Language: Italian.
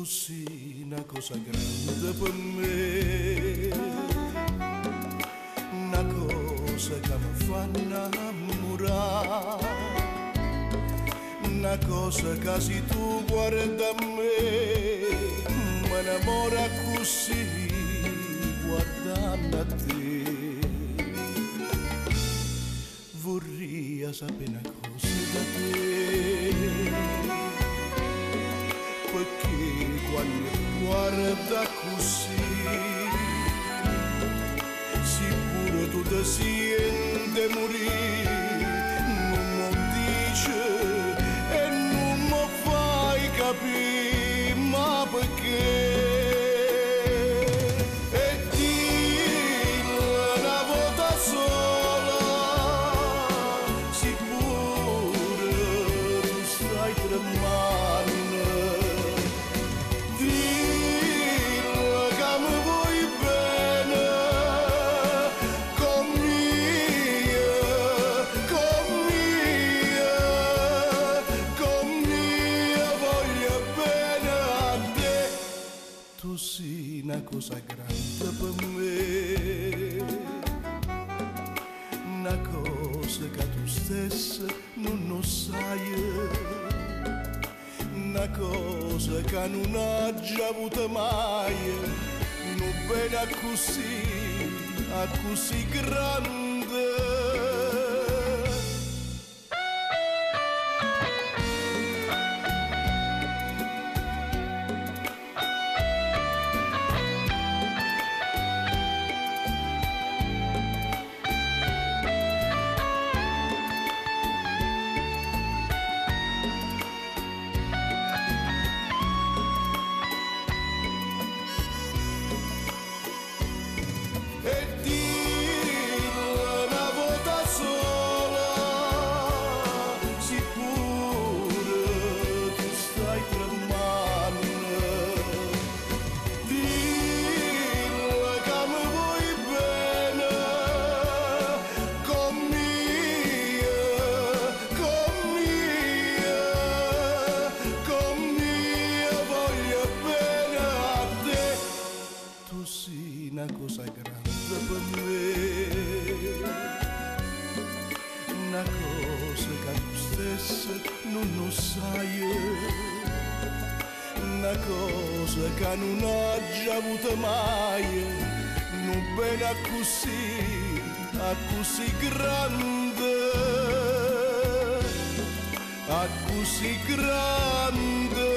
tu sei una cosa grande per me, una cosa che mi fa innamorare, una cosa che se tu guarda a me mi innamora così guardando a te. Vorrei sapere una cosa da te, perché quando guarda così, sicuro tu ti senti morire, non mi dice e non mi fai capire, ma perché? E dillo una volta sola, sicuro tu stai tremando. Tu sei una cosa grande per me, una cosa che tu stessa non lo sai, una cosa che non ha già avuto mai, non bene a così grande. Tu sei una cosa grande per me, una cosa che tu stessa non lo sai, una cosa che non ha già avuto mai, non bene a così grande, a così grande.